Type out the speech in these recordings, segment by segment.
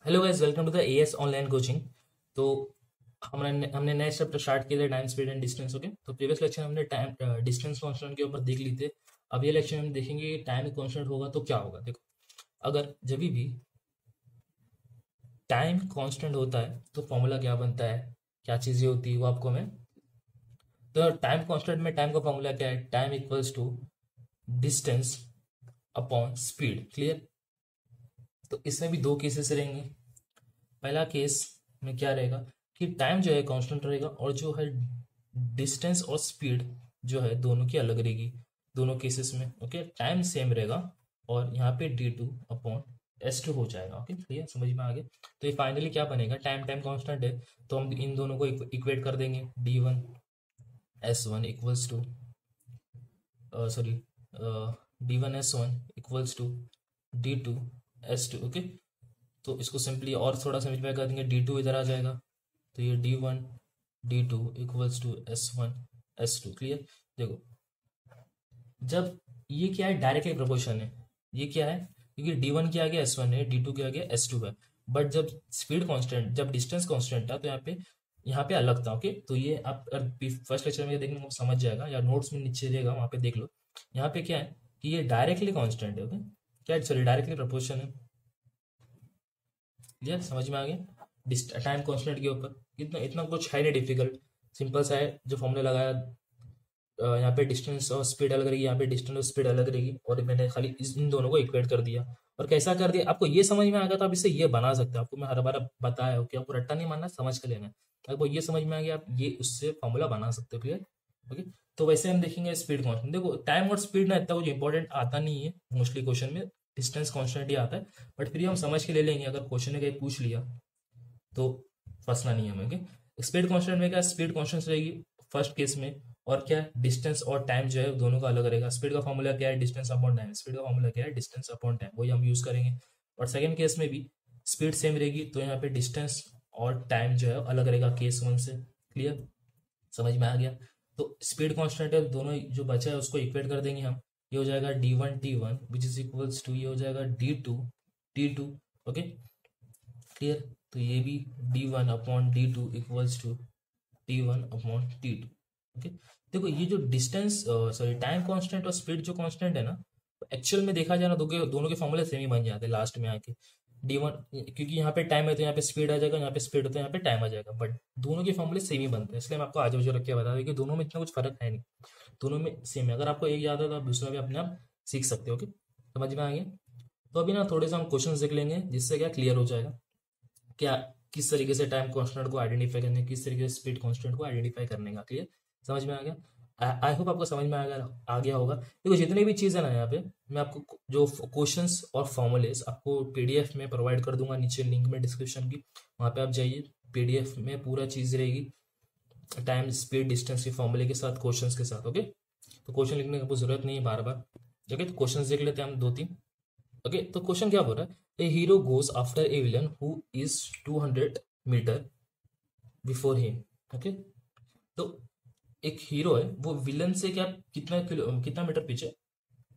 Hello guys, welcome to the AS online coaching. तो हमने नए चैप्टर स्टार्ट किए थे, time speed and distance. Okay, तो प्रीवियस लेक्चर हमने टाइम डिस्टेंस कांस्टेंट के ऊपर देख ली थे। अब ये लेक्चर हम देखेंगे टाइम कांस्टेंट होगा तो क्या होगा। देखो, अगर जब भी टाइम कांस्टेंट होता है तो फॉर्मूला क्या बनता है, क्या चीज़ें होती है वो आपको मैं। तो टाइम कांस्टेंट में टाइम का फॉर्मूला क्या है, time equals to distance upon speed. Clear. तो इसमें भी दो केसेस रहेंगे। पहला केस में क्या रहेगा कि टाइम जो है कांस्टेंट रहेगा और जो है डिस्टेंस और स्पीड जो है दोनों की अलग रहेगी दोनों केसेस में। ओके, टाइम सेम रहेगा और यहाँ पे d2/s2 हो जाएगा। ओके, क्लियर, समझ में आ गया। तो ये फाइनली क्या बनेगा, टाइम टाइम कांस्टेंट है तो हम इन दोनों को इक्वेट कर देंगे। d1s1 equals to sorry d1s1 equals to d2s2। Okay, तो इसको सिंपली और थोड़ा सिंप्लीफाई कर देंगे, d2 इधर आ जाएगा तो ये d1 d2 equals to s1 s2। Clear. देखो, जब ये क्या है, डायरेक्टली प्रोपोर्शन है। ये क्या है, क्योंकि d1 के आगे s1 है, d2 के आगे s2 है। बट जब स्पीड कांस्टेंट, जब डिस्टेंस कांस्टेंट था तो यहाँ पे अलग था। ओके, तो ये आप अगर फर्स्ट लेक्चर में देखने को समझ जाएगा या नोट्स में नीचे रहेगा वहां पे देख लो। यहाँ पे क्या है कि ये डायरेक्टली कांस्टेंट है। ओके, क्या, सॉरी, डायरेक्टली प्रोपोर्शन है। क्लियर, समझ में आ गया। टाइम कांस्टेंट के ऊपर इतना इतना कुछ है नहीं डिफिकल्ट, सिंपल सा है। जो फॉर्मूला लगाया, यहाँ पे डिस्टेंस और स्पीड अलग रहेगी, यहाँ पे डिस्टेंस और स्पीड अलग रहेगी, और मैंने खाली इन दोनों को इक्वेट कर दिया। और कैसा कर दिया आपको ये समझ में आ गया तो आप इससे ये बना सकते हो। आपको मैं हर बार बताया हो कि आपको रट्टा नहीं मानना, समझ कर लेना है। आपको ये समझ में आ गया, आप ये उससे फॉर्मूला बना सकते हो। क्लियर। ओके, तो वैसे हम देखेंगे स्पीड कांस्टेंट। देखो, टाइम और स्पीड ना इतना कुछ इंपॉर्टेंट आता नहीं है मोस्टली क्वेश्चन में, डिस्टेंस कांस्टेंट ही आता है। बट फिर हम समझ के ले लेंगे, अगर क्वेश्चन ने कहीं पूछ लिया तो फंसना नहीं है हमें। ओके, स्पीड कांस्टेंट में क्या, स्पीड कांस्टेंट रहेगी फर्स्ट केस में। और क्या है, डिस्टेंस और टाइम जो है दोनों का अलग रहेगा। स्पीड का फॉर्मूला क्या है, डिस्टेंस अपॉन टाइम। स्पीड का फॉर्मूला क्या है, डिस्टेंस अपॉन टाइम, वही हम यूज करेंगे। और सेकंड केस में भी स्पीड सेम रहेगी तो यहाँ पे डिस्टेंस और टाइम जो है अलग रहेगा केस वन से। क्लियर, समझ में आ गया। तो स्पीड कांस्टेंट है, दोनों जो बचा है उसको इक्वेट कर देंगे हम। ये हो जाएगा d1 t1 which is equals to, ये हो जाएगा d2 t2। Okay, clear. तो ये भी d1/d2 equals to t1/t2। Okay, देखो ये जो डिस्टेंस, सॉरी, टाइम कांस्टेंट और स्पीड जो कांस्टेंट है ना, एक्चुअल में देखा जाए ना दोनों के फॉर्मूले सेम ही बन जाते हैं लास्ट में आके। d1, क्योंकि यहाँ पे टाइम है तो यहाँ पे स्पीड आ जाएगा, यहाँ पे स्पीड होता है यहाँ पे टाइम आ जाएगा, बट दोनों के फॉर्मूले सेम ही बनते हैं। इसलिए मैं आपको आजू बाजू रख के बता दूं कि दोनों में इतना कुछ फर्क है नहीं, दोनों में सेम है। अगर आपको एक याद है तो आप दूसरा भी अपने आप सीख सकते हो। ओके, समझ में आ गया। तो अभी ना थोड़े से हम क्वेश्चन देख लेंगे जिससे क्या क्लियर हो जाएगा, क्या किस तरीके से टाइम कांस्टेंट को आइडेंटिफाई करने, किस तरीके से स्पीड कांस्टेंट को आइडेंटिफाई करने का। क्लियर, समझ में आ गया। आई होप आपको समझ में आ गया होगा। देखो, जितनी भी चीज़ है ना यहाँ पे, मैं आपको जो क्वेश्चंस और फॉर्मूलेस आपको पीडीएफ में प्रोवाइड कर दूंगा, नीचे लिंक में डिस्क्रिप्शन की, वहाँ पे आप जाइए। पीडीएफ में पूरा चीज़ रहेगी, टाइम स्पीड डिस्टेंस के फॉर्मूले के साथ, क्वेश्चंस के साथ। ओके, तो क्वेश्चन लिखने की आपको जरूरत नहीं है बार बार। ओके, तो क्वेश्चन देख लेते हैं हम दो तीन। ओके, तो क्वेश्चन क्या बोल रहा है, a hero goes after a villain who is 200 metre before him. Okay, तो एक हीरो है, वो विलन से क्या, कितना मीटर पीछे,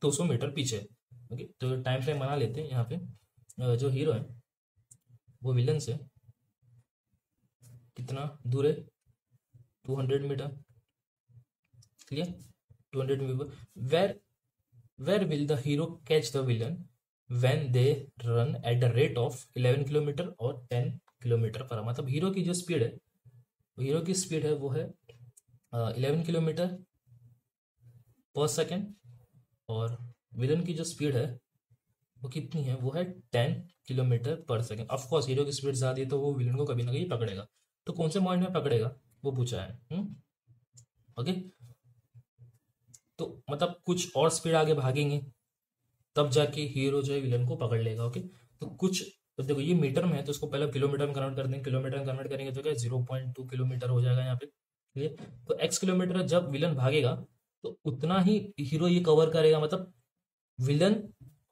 200 मीटर पीछे है। ओके, तो टाइम फ्रेम बना लेते हैं यहाँ पे। जो हीरो है वो विलन से कितना दूर है, 200 metre. Clear, 200 metre. Where where will the hero catch the villain when they run at the rate of 11 kilometre और 10 किलोमीटर पर आवर। मतलब हीरो की जो स्पीड है, हीरो की स्पीड है वो है 11 किलोमीटर पर सेकेंड, और विलन की जो स्पीड है वो कितनी है, वो है 10 किलोमीटर पर सेकेंड। ऑफकोर्स हीरो की स्पीड ज़्यादा है तो वो विलन को कभी ना कहीं पकड़ेगा। तो कौन से पॉइंट में पकड़ेगा वो पूछा है। ओके, तो मतलब कुछ और स्पीड आगे भागेंगे तब जाके हीरो जो है विलन को पकड़ लेगा। ओके, तो कुछ, तो देखो ये मीटर में है तो इसको पहले किलोमीटर में कन्वर्ट कर देंगे। किलोमीटर में कन्वर्ट करेंगे तो क्या 0.2 किलोमीटर हो जाएगा यहाँ पे। ठीक है, तो एक्स किलोमीटर जब विलन भागेगा तो उतना ही हीरो ये कवर करेगा। मतलब विलन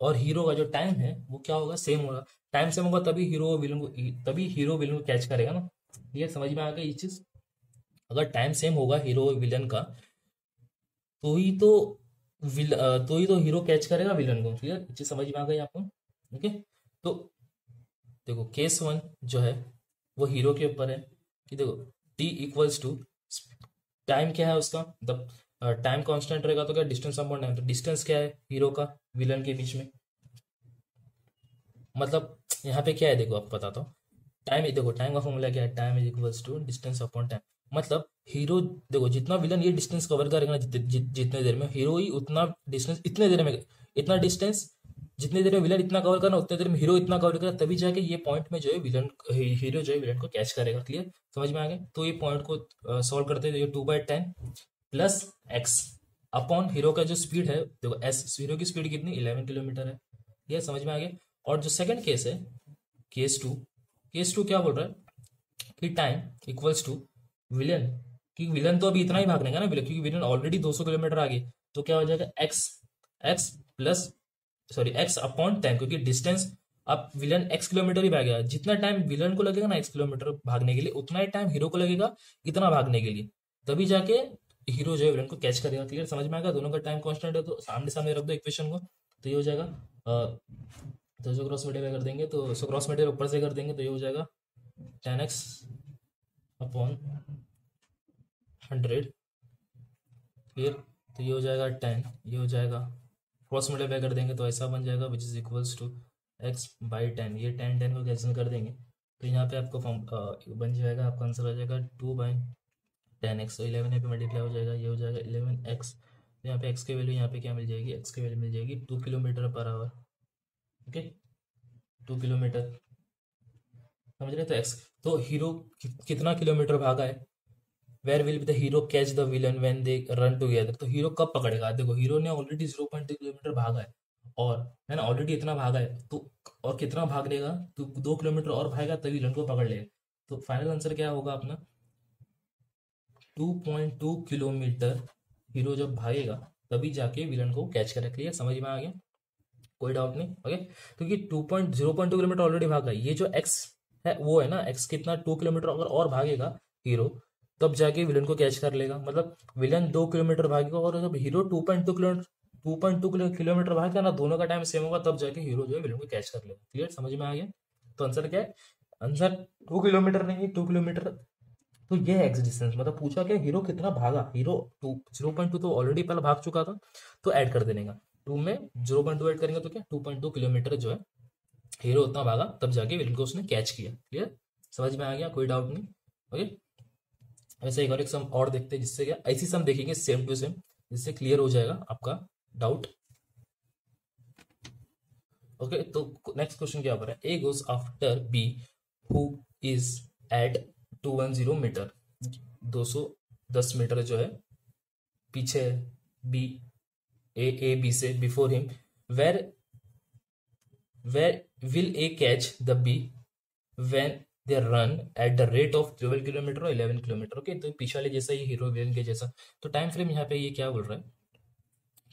और हीरो का जो टाइम है वो क्या होगा, सेम होगा। टाइम सेम होगा तभी हीरो विलन को कैच करेगा ना। ये समझ में आ गया ये चीज। अगर टाइम सेम होगा हीरो विलन का तो ही तो तो ही तो हीरो कैच करेगा विलन को। क्लियर, ये चीज समझ में आ गई आपको। ओके, तो देखो केस वन जो है वो हीरो के ऊपर है कि देखो टी इक्वल्स टू टाइम क्या है उसका, मतलब टाइम कांस्टेंट रहेगा तो क्या डिस्टेंस अपॉन टाइम, तो डिस्टेंस क्या है हीरो का विलन के बीच में, मतलब यहाँ पे क्या है देखो आपको बताता हूँ। टाइम, देखो टाइम का फॉर्मूला क्या है, time is equals to distance upon time. मतलब हीरो, देखो जितना विलन ये डिस्टेंस कवर करेगा ना जितने देर में, हीरो ही उतना डिस्टेंस इतने देर में, इतना डिस्टेंस जितनी देर में विलन इतना कवर करना उतने देर में हीरो इतना कवर करेगा, तभी जाके ये पॉइंट में जो है विलन हीरो जो है विलन को कैच करेगा। क्लियर, समझ में आ गया। तो ये पॉइंट को सॉल्व करते हैं, ये 2/10 प्लस एक्स अपॉन हीरो का जो स्पीड है, देखो एस हीरो की स्पीड कितनी 11 किलोमीटर है। ये समझ में आ गया। और जो सेकंड केस है केस टू क्या बोल रहा है कि टाइम इक्वल्स टू विलन, कि विलन तो अभी इतना ही भागने का ना विलन, क्योंकि विलन ऑलरेडी 200 किलोमीटर आगे, तो क्या हो जाएगा x x plus sorry x upon time, क्योंकि डिस्टेंस अब विलन एक्स किलोमीटर ही भागेगा, जितना टाइम विलन को लगेगा ना एक्स किलोमीटर भागने के लिए उतना ही टाइम हीरो को लगेगा इतना भागने के लिए, तभी जाके हीरो जो है विलन को कैच करेगा। क्लियर, समझ में आएगा। दोनों का टाइम कांस्टेंट है तो सामने सामने रख दो इक्वेशन को, तो ये हो जाएगा तो जो क्रॉस मल्टीप्लाई कर देंगे तो क्रॉस मल्टीप्लाई ऊपर से कर देंगे तो ये हो जाएगा 10x अपॉन 100। क्लियर, तो ये हो जाएगा 10, ये हो जाएगा क्रॉस मल्टीप्लाई कर देंगे तो ऐसा बन जाएगा विच इज इक्वल्स टू x/10। ये 10 को कैंसिल कर देंगे तो यहाँ पे आपको फॉर्म बन जाएगा, आपका आंसर आ जाएगा 2/10x। तो 11 यहाँ पे मल्टीप्लाई हो जाएगा, ये हो जाएगा 11x। तो यहाँ पे x की वैल्यू यहाँ पे क्या मिल जाएगी, x की वैल्यू मिल जाएगी 2 kilometre per hour. Okay, 2 kilometre, समझ रहे। तो एक्स, तो हीरो कितना किलोमीटर भागा है, where will be the hero catch the villain when they run together, तो हीरो कब पकड़ेगा। देखो हीरो ने ऑलरेडी 0.2 किलोमीटर भागा है, और है ना ऑलरेडी इतना भागा है, तो और कितना भाग लेगा, तो 2 किलोमीटर और भागेगा तभी विलन को पकड़ लेगा। तो फाइनल आंसर क्या होगा अपना 2.2 किलोमीटर हीरो जब भागेगा तभी जाके विलन को कैच करेगा। क्लियर, समझ में आ गया, कोई डाउट नहीं। ओके, क्योंकि 0.2 किलोमीटर ऑलरेडी भागा है, ये जो एक्स है वो है ना, एक्स कितना 2 किलोमीटर अगर और भागेगा हीरो तब जाके विलन को कैच कर लेगा। मतलब विलन 2 किलोमीटर भागेगा और जब हीरो 2.2 किलोमीटर भागेगा ना, दोनों का टाइम सेम होगा तब जाके हीरो जो है विलन को कैच कर लेगा। क्लियर, समझ में आ गया। तो आंसर क्या है, आंसर 2 किलोमीटर नहीं 2 किलोमीटर। तो ये है एक्स डिस्टेंस, मतलब पूछा क्या हीरो कितना भागा, हीरो 0.2 तो ऑलरेडी पहले भाग चुका था, तो ऐड कर देने का 2 में 0.2 ऐड करेंगे तो क्या 2.2 किलोमीटर जो है हीरो उतना भागा तब जाके विलन को उसने कैच किया। क्लियर, समझ में आ गया, कोई डाउट नहीं। ओके, वैसे एक सम और देखते हैं जिससे क्या ऐसी सम देखेंगे सेम टू सेम, जिससे क्लियर हो जाएगा आपका डाउट। ओके, तो नेक्स्ट क्वेश्चन क्या पर है, A goes after B who is at 210 metre, 210 metre जो है पीछे बी ए बी से before him, where where will A catch the B when they run at the rate of 12 kilometre और 11 kilometre. Okay, तो पीछे वाले जैसा, ये हीरो विलन के जैसा। तो टाइम फ्रेम यहाँ पे ये क्या बोल रहा है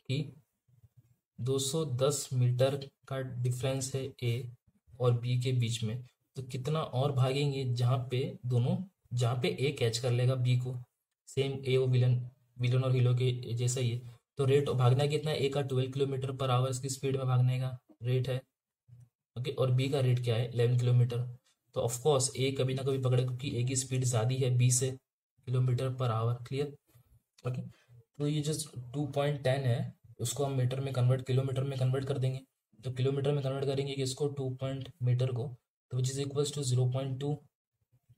कि 210 मीटर का डिफरेंस है ए और बी के बीच में, तो कितना और भागेंगे जहाँ पे दोनों, जहाँ पे ए कैच कर लेगा बी को, सेम ए और विलन विलन और हीरो के जैसा ही है। तो रेट भागना कितना है, ए का 12 किलोमीटर पर आवर की स्पीड में भागने का रेट है। ओके, और बी का रेट क्या है 11 किलोमीटर। तो ऑफकोर्स ए कभी ना कभी पकड़े, क्योंकि ए की स्पीड ज़्यादा है बी से, kilometre per hour. Clear, okay. तो ये जो 2.10 है उसको हम मीटर में कन्वर्ट, किलोमीटर में कन्वर्ट कर देंगे। तो किलोमीटर में कन्वर्ट करेंगे कि इसको 2 मीटर को, तो which is equals to 0.2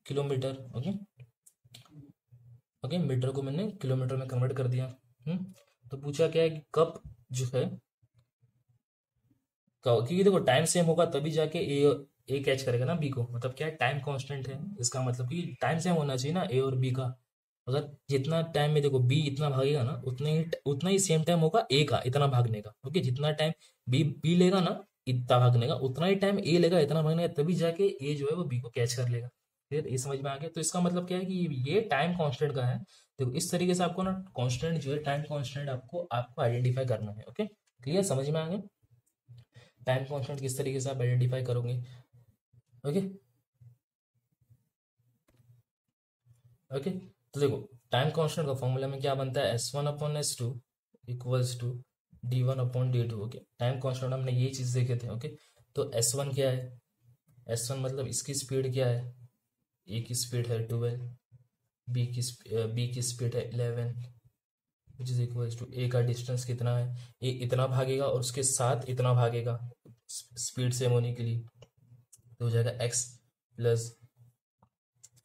kilometre. Okay, okay, metre को मैंने किलोमीटर में कन्वर्ट कर दिया। तो पूछा क्या है कि कब जो है, क्योंकि देखो टाइम सेम होगा तभी जाके ए कैच करेगा ना बी को, मतलब क्या है टाइम कांस्टेंट है, इसका मतलब कि टाइम सेम होना चाहिए ना ए और बी का। अगर जितना टाइम में देखो बी इतना भागेगा ना, उतना ही सेम टाइम होगा ए का इतना भागने का। ओके, जितना टाइम बी लेगा ना इतना भागने का, उतना ही टाइम ए लेगा इतना भागने का, तभी जाके ए जो है वो बी को कैच कर लेगा। फिर ये समझ में आ गया। तो इसका मतलब क्या है कि ये टाइम कांस्टेंट का है। देखो इस तरीके से आपको ना कांस्टेंट जो है, टाइम कांस्टेंट आपको आपको आइडेंटिफाई करना है। ओके, क्लियर, समझ में आ गया। टाइम कांस्टेंट किस तरीके से आप आइडेंटिफाई करोगे। ओके, ओके, तो देखो टाइम कांस्टेंट का फॉर्मूला में क्या बनता है, S1/S2 equals to D1/D2। Okay, time constant हमने ये चीज देखे थे। ओके, तो S1 क्या है, S1 मतलब इसकी स्पीड क्या है, ए की स्पीड है 12, बी की स्पीड है 11, विच इज इक्वल टू ए का डिस्टेंस कितना है, ए इतना भागेगा और उसके साथ इतना भागेगा स्पीड सेम होने के लिए, तो हो जाएगा x प्लस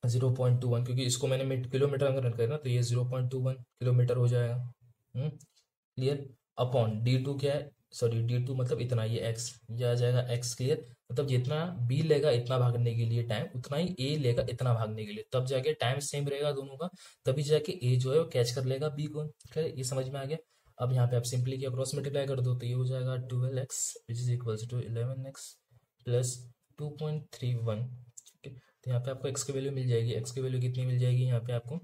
0.21, क्योंकि इसको मैंने किलोमीटर में कन्वर्ट करना, तो ये 0.21 किलोमीटर हो जाएगा। क्लियर। अपॉन D2 क्या है, सॉरी D2 मतलब इतना, ये x, ये आ जाएगा x। क्लियर। मतलब जितना B लेगा इतना भागने के लिए टाइम, उतना ही A लेगा इतना भागने के लिए, तब जाके टाइम सेम रहेगा दोनों का, तभी जाके A जो है वो कैच कर लेगा B को। क्लियर, ये समझ में आ गया। अब यहाँ पे आप सिंपली क्या क्रॉस मल्टीप्लाई कर दो, तो ये हो जाएगा 12x which is equals to 11x plus 2.31। तो यहाँ पे आपको x की वैल्यू मिल जाएगी, x की वैल्यू कितनी मिल जाएगी यहाँ पे आपको,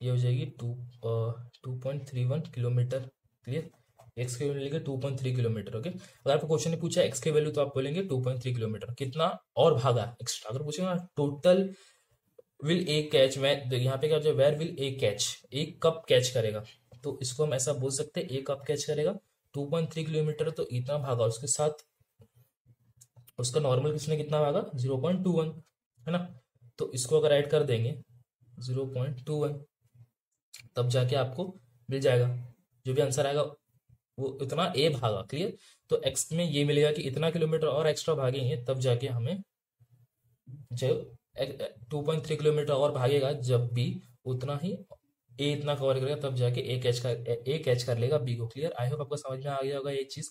ये हो जाएगी 2.31 किलोमीटर। क्लियर। एक्स की वैल्यू मिलेगी 2.3 किलोमीटर। ओके, अगर आपको क्वेश्चन ने पूछा एक्स की वैल्यू तो आप बोलेंगे 2.3 किलोमीटर, कितना और भागा एक्स्ट्रा। अगर पूछेगा टोटल विल ए कैच, मैं यहाँ पे क्या हो, वेयर विल ए कैच, एक कब कैच करेगा, तो इसको हम ऐसा बोल सकते हैं, एक कब कैच करेगा 2.3 किलोमीटर, तो इतना भागा, उसके साथ उसका नॉर्मल किसने कितना भागा 0.21, है ना। तो इसको अगर ऐड कर देंगे 0.21, तब जाके आपको मिल जाएगा जो भी आंसर आएगा वो इतना ए भागा। क्लियर। तो एक्स में ये मिलेगा कि इतना किलोमीटर और एक्स्ट्रा भागेंगे, तब जाके हमें जो 2.3 किलोमीटर और भागेगा, जब भी उतना ही ए इतना कवर करेगा, तब जाके ए कैच कर लेगा बी को। क्लियर। आई होप आपको समझ में आ गया होगा ये चीज।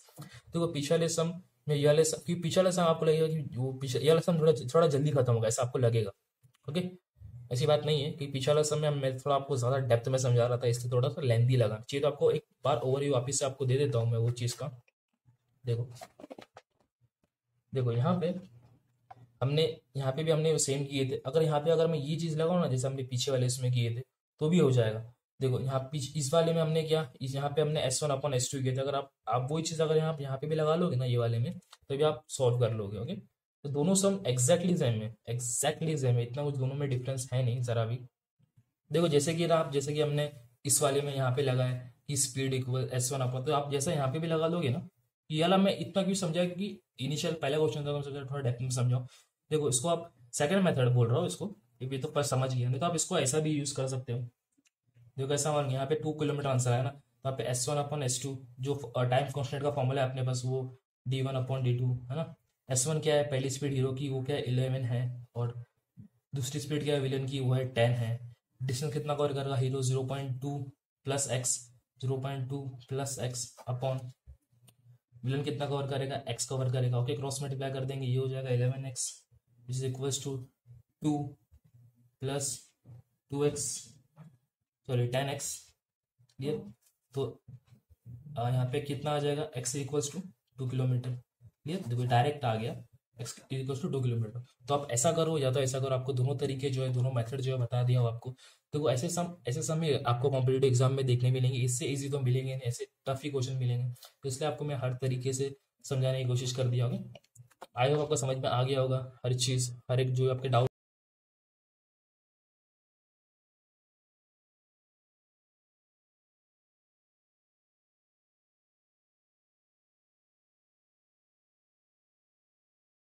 तो पिछले वाले सम में ये वाले कि पिछले वाले सम आपको लगेगा कि वो ये वाला सम थोड़ा थोड़ा जल्दी खत्म होगा, ऐसा आपको लगेगा। ओके, ऐसी बात नहीं है कि पिछले वाला समय मैं थोड़ा आपको ज्यादा डेप्थ में समझा रहा था, इसलिए थोड़ा सा लेंदी लगा चाहिए। तो आपको एक बार ओवरव्यू वापिस से आपको दे देता हूँ मैं वो चीज का। देखो देखो यहाँ पे हमने, यहाँ पे भी हमने सेम किए थे। अगर यहाँ पे अगर मैं ये चीज लगाऊं ना, जैसे हमने पीछे वाले इसमें किए थे, तो भी हो जाएगा। देखो यहाँ पीछे इस वाले में हमने क्या, इस यहाँ पे हमने S1/S2 किए थे। अगर आप वही चीज अगर यहाँ पे भी लगा लोगे ना ये वाले में, तो भी आप सॉल्व कर लोगे। ओके, तो दोनों सम एग्जैक्टली सेम है, एग्जैक्टली सेम है, इतना कुछ दोनों में डिफरेंस है नहीं जरा भी। देखो जैसे कि आप, जैसे कि हमने इस वाले में यहाँ पे लगाया कि स्पीड इक्वल S1/, तो आप जैसा यहाँ पे भी लगा लोगे ना। ये वाला मैं इतना क्यों समझा, क्योंकि इनिशियल पहला क्वेश्चन था, सोचा थोड़ा डेप्थ में समझाओ। देखो इसको आप सेकंड मेथड बोल रहा हो इसको, ये तो पर समझ गया, नहीं तो आप इसको ऐसा भी यूज कर सकते हो। देखो ऐसा मान, यहाँ पे 2 किलोमीटर आंसर है ना, तो यहाँ पे S1/S2 जो टाइम कॉन्स्टेंट का फॉर्मूला है अपने पास, वो D1/D2 है ना। S1 क्या है, पहली स्पीड हीरो की, वो क्या है 11 है, और दूसरी स्पीड क्या है विलन की, वो है 10 है। डिस्टेंस कितना कवर करेगा hero, 0.2 plus x, 0.2 plus x upon villain कितना कवर करेगा, एक्स कवर करेगा। ओके, क्रॉस मल्टीप्लाई कर देंगे, ये हो जाएगा 11x is equals to 2 plus 2x, sorry 10x। Clear. तो यहाँ पे कितना आ जाएगा, x equals to 2 kilometre. Clear. देखो डायरेक्ट आ गया, x इक्वल्स टू 2 किलोमीटर। तो आप ऐसा करो या तो ऐसा करो, आपको दोनों तरीके जो है, दोनों मेथड जो है बता दिया हो आपको। देखो ऐसे सम ही आपको कॉम्पिटेटिव एग्जाम में देखने मिलेंगे, इससे इजी तो मिलेंगे नहीं, ऐसे टफ ही क्वेश्चन मिलेंगे। तो इसलिए आपको मैं हर तरीके से समझाने की कोशिश कर दिया होगी। आई होप आपको समझ में आ गया होगा हर चीज़, हर एक जो आपके डाउट